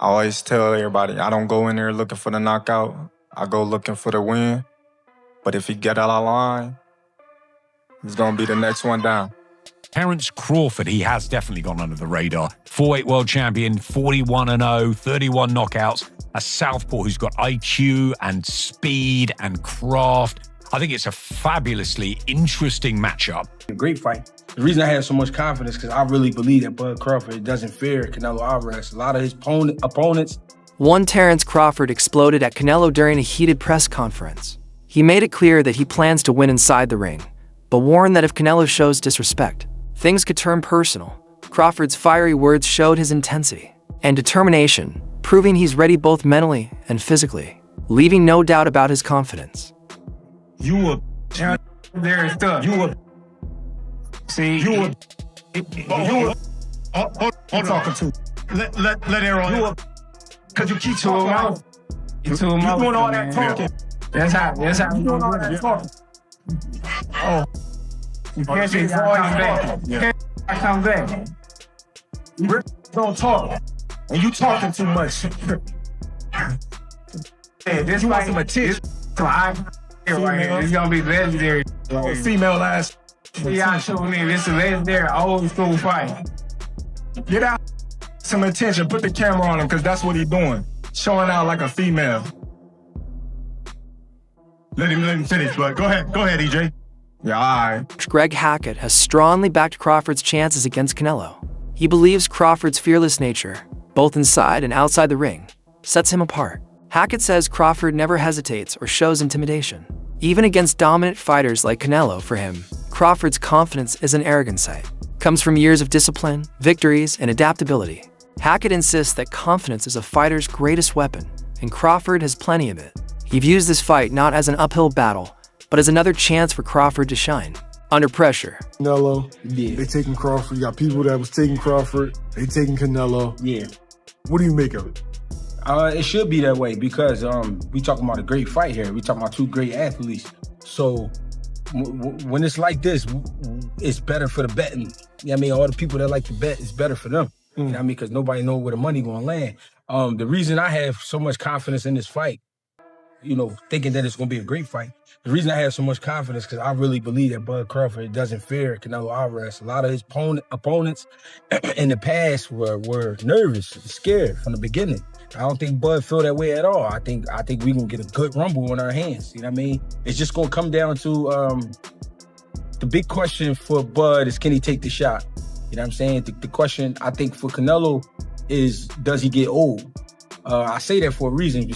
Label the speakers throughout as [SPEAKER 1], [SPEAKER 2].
[SPEAKER 1] I always tell everybody, I don't go in there looking for the knockout. I go looking for the win. But if he get out of line, he's going to be the next one down.
[SPEAKER 2] Terence Crawford, he has definitely gone under the radar. 4-weight world champion, 41-0, 31 knockouts. A southpaw who's got IQ and speed and craft. I think it's a fabulously interesting matchup.
[SPEAKER 3] A great fight. The reason I have so much confidence is because I really believe that Bud Crawford doesn't fear Canelo Alvarez. A lot of his opponents.
[SPEAKER 4] One Terence Crawford exploded at Canelo during a heated press conference. He made it clear that he plans to win inside the ring, but warned that if Canelo shows disrespect, things could turn personal. Crawford's fiery words showed his intensity and determination, proving he's ready both mentally and physically, leaving no doubt about his confidence.
[SPEAKER 5] You a there is stuff. You a see you a hold on talking to let Aaron you a cause you keep talking out. You doing all that talking. That's how you doing all that talking. Oh, you can't be falling back. I come back. You don't talk, and you talking too much. Hey, this like some attention. So right here. It's gonna be legendary. Female ass. Yeah, show me this is a legendary old school fight. Get out some attention. Put the camera on him because that's what he's doing. Showing out like a female. Let him finish, but go ahead, EJ. Yeah, all right.
[SPEAKER 4] Greg Hackett has strongly backed Crawford's chances against Canelo. He believes Crawford's fearless nature, both inside and outside the ring, sets him apart. Hackett says Crawford never hesitates or shows intimidation. Even against dominant fighters like Canelo, for him, Crawford's confidence isn't arrogance. Comes from years of discipline, victories, and adaptability. Hackett insists that confidence is a fighter's greatest weapon, and Crawford has plenty of it. He views this fight not as an uphill battle, but as another chance for Crawford to shine. Under pressure.
[SPEAKER 6] Canelo, they taking Crawford. You got people that was taking Crawford, they taking Canelo.
[SPEAKER 3] Yeah.
[SPEAKER 6] What do you make of it?
[SPEAKER 3] It should be that way because we talking about a great fight here. We talking about two great athletes. So when it's like this, it's better for the betting. You know what I mean? All the people that like to bet, it's better for them. You know what I mean? Because nobody know where the money gonna land. The reason I have so much confidence in this fight, you know, thinking that it's gonna be a great fight. The reason I have so much confidence because I really believe that Bud Crawford doesn't fear Canelo Alvarez. A lot of his opponents in the past were nervous, scared from the beginning. I don't think Bud feel that way at all. I think we gonna get a good rumble on our hands. You know what I mean? It's just gonna come down to the big question for Bud is, can he take the shot? You know what I'm saying? The question I think for Canelo is, does he get old? I say that for a reason. He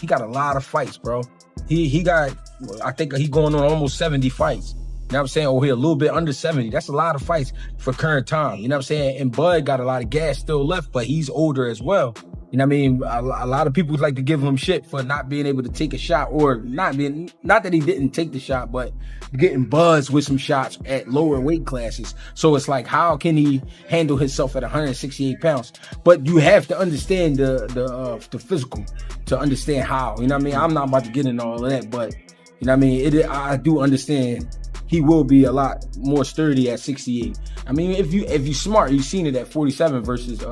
[SPEAKER 3] got a lot of fights, bro. He got, I think he going on almost 70 fights. You know what I'm saying? Oh, he a little bit under 70. That's a lot of fights for current time. You know what I'm saying? And Bud got a lot of gas still left, but he's older as well. You know what I mean? A lot of people like to give him shit for not being able to take a shot, or not that he didn't take the shot, but getting buzzed with some shots at lower weight classes. So it's like, how can he handle himself at 168 pounds? But you have to understand the physical to understand how. You know what I mean? I'm not about to get into all of that, but you know what I mean? I do understand he will be a lot more sturdy at 68. I mean, if you smart, you've seen it at 47 versus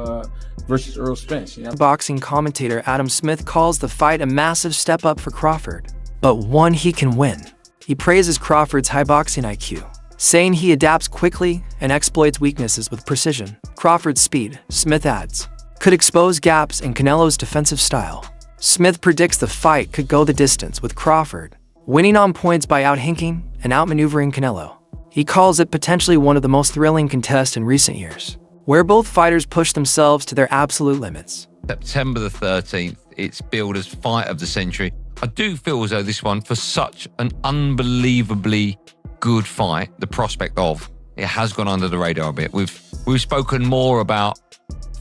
[SPEAKER 3] Earl Spence. You know?
[SPEAKER 4] Boxing commentator Adam Smith calls the fight a massive step up for Crawford, but one he can win. He praises Crawford's high boxing IQ, saying he adapts quickly and exploits weaknesses with precision. Crawford's speed, Smith adds, could expose gaps in Canelo's defensive style. Smith predicts the fight could go the distance, with Crawford winning on points by out-hinking and outmaneuvering Canelo. He calls it potentially one of the most thrilling contests in recent years, where both fighters push themselves to their absolute limits.
[SPEAKER 7] September the 13th, it's billed as Fight of the Century. I do feel as though this one, for such an unbelievably good fight, the prospect of, it has gone under the radar a bit. We've spoken more about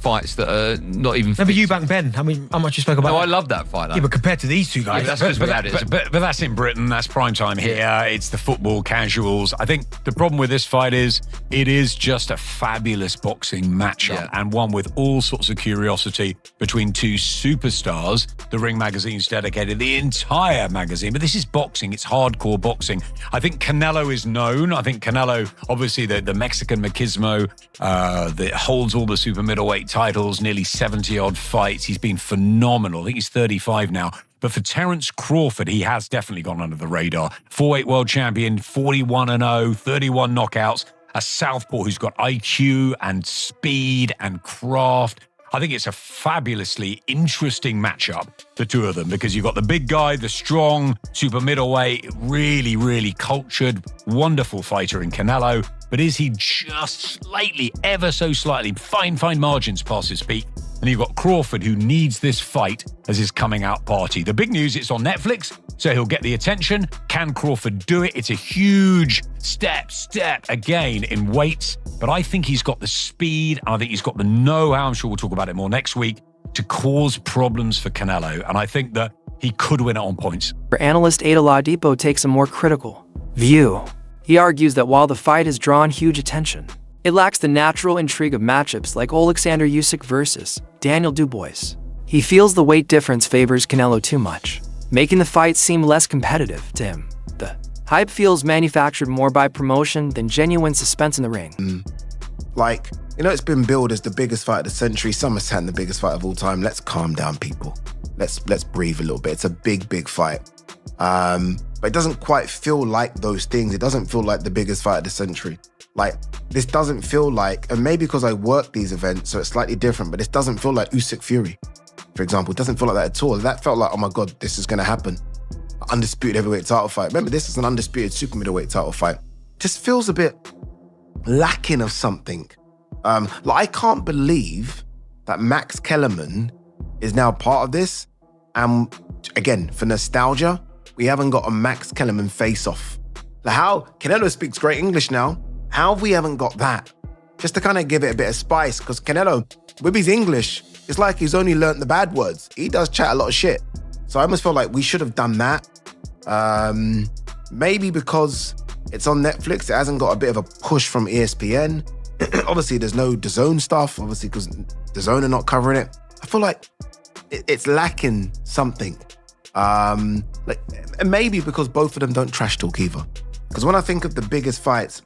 [SPEAKER 7] fights that are not even
[SPEAKER 8] No, but you back Ben, I mean, how much you spoke about
[SPEAKER 7] No,
[SPEAKER 8] that?
[SPEAKER 7] I love that fight.
[SPEAKER 8] Yeah, but compared to these two guys,
[SPEAKER 7] Yeah, that's just without it.
[SPEAKER 2] But that's in Britain. That's prime time here. It's the football casuals. I think the problem with this fight is it is just a fabulous boxing matchup, and one with all sorts of curiosity between two superstars. The Ring magazine's dedicated the entire magazine, but this is boxing. It's hardcore boxing. I think Canelo is known. I think Canelo, obviously the Mexican machismo that holds all the super middleweight titles, nearly 70-odd fights. He's been phenomenal. I think he's 35 now. But for Terence Crawford, he has definitely gone under the radar. 4-weight world champion, 41-0, 31 knockouts. A southpaw who's got IQ and speed and craft. I think it's a fabulously interesting matchup, the two of them, because you've got the big guy, the strong, super middleweight, really, really cultured, wonderful fighter in Canelo. But is he just slightly, ever so slightly, fine margins past his peak? And you've got Crawford, who needs this fight as his coming out party. The big news, it's on Netflix, so he'll get the attention. Can Crawford do it? It's a huge step again in weights. But I think he's got the speed, and I think he's got the know-how, I'm sure we'll talk about it more next week, to cause problems for Canelo. And I think that he could win it on points.
[SPEAKER 4] Analyst Ada Ladipo takes a more critical view. He argues that while the fight has drawn huge attention, it lacks the natural intrigue of matchups like Alexander Usyk versus Daniel Dubois. He feels the weight difference favors Canelo too much, making the fight seem less competitive to him. The hype feels manufactured more by promotion than genuine suspense in the ring.
[SPEAKER 9] Like, it's been billed as the biggest fight of the century. Some are saying the biggest fight of all time. Let's calm down, people. Let's breathe a little bit. It's a big fight. But it doesn't quite feel like those things. It doesn't feel like the biggest fight of the century. Like, this doesn't feel like, and maybe because I work these events, so it's slightly different, but this doesn't feel like Usyk Fury, for example. It doesn't feel like that at all. That felt like, oh my God, this is going to happen. Undisputed heavyweight title fight. Remember, this is an undisputed super middleweight title fight. Just feels a bit lacking of something. I can't believe that Max Kellerman is now part of this. And again, for nostalgia, we haven't got a Max Kellerman face-off. Like, how Canelo speaks great English now. How we haven't got that? Just to kind of give it a bit of spice, because Canelo, with his English, it's like he's only learnt the bad words. He does chat a lot of shit. So I almost feel like we should have done that. Maybe because it's on Netflix, it hasn't got a bit of a push from ESPN. Obviously, there's no DAZN stuff, obviously, because DAZN are not covering it. I feel like it's lacking something. And maybe because both of them don't trash talk either. Because when I think of the biggest fights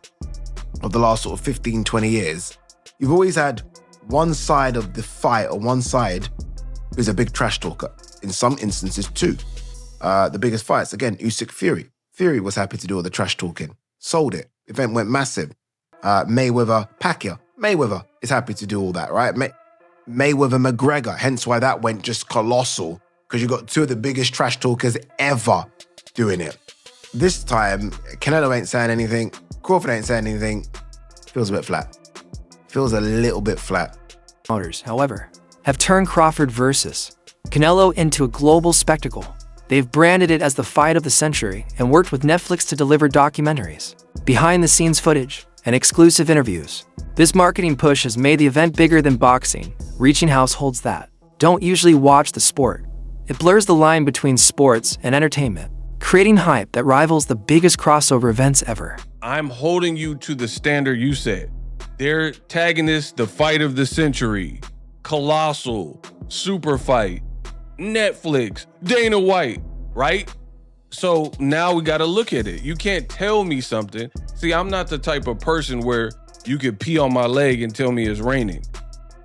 [SPEAKER 9] of the last sort of 15, 20 years, you've always had one side of the fight, or one side who's a big trash talker. In some instances, two. The biggest fights, again, Usyk Fury. Fury was happy to do all the trash talking. Sold it. Event went massive. Mayweather, Pacquiao. Mayweather is happy to do all that, right? Mayweather, McGregor. Hence why that went just colossal. Because you got two of the biggest trash talkers ever doing it. This time, Canelo ain't saying anything. Crawford ain't saying anything. Feels a bit flat. Feels a little bit flat.
[SPEAKER 4] Promoters, however, have turned Crawford versus Canelo into a global spectacle. They've branded it as the fight of the century and worked with Netflix to deliver documentaries, behind-the-scenes footage, and exclusive interviews. This marketing push has made the event bigger than boxing, reaching households that don't usually watch the sport. It blurs the line between sports and entertainment, creating hype that rivals the biggest crossover events ever.
[SPEAKER 10] I'm holding you to the standard you said. They're tagging this the fight of the century, colossal, super fight, Netflix, Dana White, right? So now we got to look at it. You can't tell me something. See, I'm not the type of person where you could pee on my leg and tell me it's raining.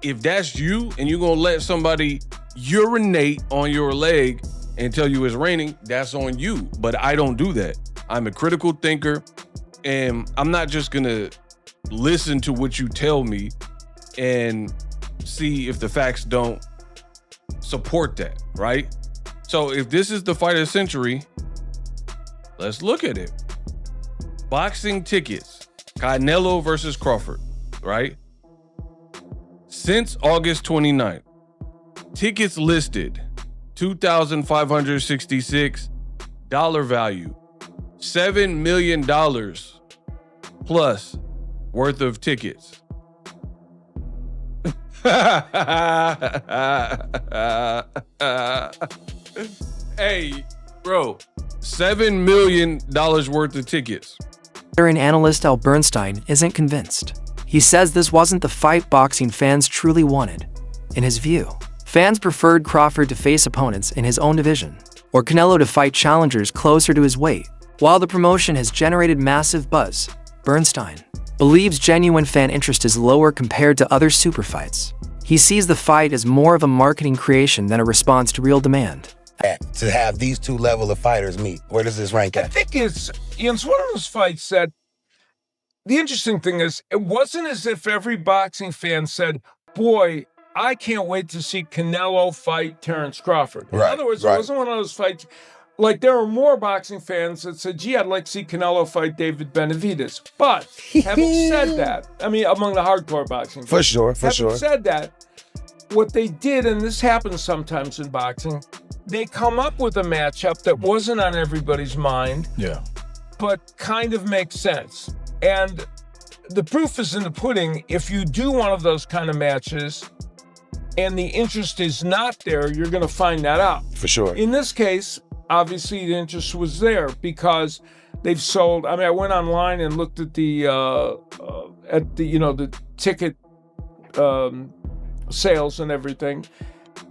[SPEAKER 10] If that's you and you're going to let somebody urinate on your leg and tell you it's raining, that's on you. But I don't do that. I'm a critical thinker, and I'm not just going to listen to what you tell me and see if the facts don't support that, right? So if this is the fight of the century, let's look at it. Boxing tickets, Canelo versus Crawford, right? Since August 29th, tickets listed, $2,566 value, $7 million plus worth of tickets. Hey, bro, $7 million worth of tickets.
[SPEAKER 4] Veteran analyst Al Bernstein isn't convinced. He says this wasn't the fight boxing fans truly wanted. In his view, fans preferred Crawford to face opponents in his own division, or Canelo to fight challengers closer to his weight. While the promotion has generated massive buzz, Bernstein believes genuine fan interest is lower compared to other super fights. He sees the fight as more of a marketing creation than a response to real demand.
[SPEAKER 11] To have these two level of fighters meet, where does this rank
[SPEAKER 3] I
[SPEAKER 11] at?
[SPEAKER 3] think it's one of those fights that the interesting thing is it wasn't as if every boxing fan said, boy, I can't wait to see Canelo fight Terence Crawford. In other words, it wasn't one of those fights. Like, there were more boxing fans that said, gee, I'd like to see Canelo fight David Benavidez. But having said that, I mean, among the hardcore boxing fans.
[SPEAKER 11] For sure.
[SPEAKER 3] Having said that, what they did, and this happens sometimes in boxing, they come up with a matchup that wasn't on everybody's mind, but kind of makes sense. And the proof is in the pudding. If you do one of those kind of matches and the interest is not there, you're going to find that out.
[SPEAKER 11] For sure.
[SPEAKER 3] In this case, obviously the interest was there because they've sold. I mean, I went online and looked at the the ticket sales and everything,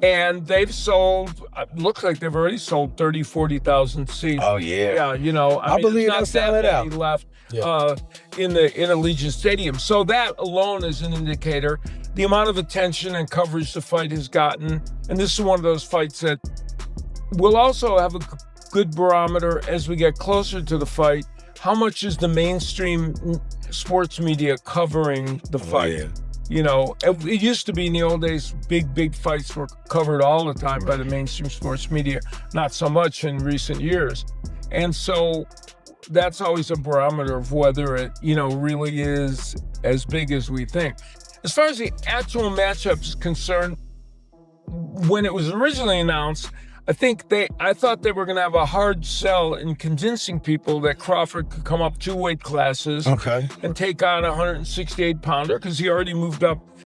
[SPEAKER 3] and they've sold. Looks like they've already sold 30,000, 40,000 seats.
[SPEAKER 11] Oh yeah.
[SPEAKER 3] Yeah, I
[SPEAKER 11] believe
[SPEAKER 3] not
[SPEAKER 11] they'll sell it out.
[SPEAKER 3] left in Allegiant Stadium. So that alone is an indicator. The amount of attention and coverage the fight has gotten, and this is one of those fights that will also have a good barometer as we get closer to the fight. How much is the mainstream sports media covering the fight?
[SPEAKER 11] Yeah.
[SPEAKER 3] You know, it used to be in the old days, big fights were covered all the time by the mainstream sports media, not so much in recent years. And so that's always a barometer of whether it, really is as big as we think. As far as the actual matchup is concerned, when it was originally announced, I thought they were going to have a hard sell in convincing people that Crawford could come up 2 weight classes and take on a 168-pounder because he already moved up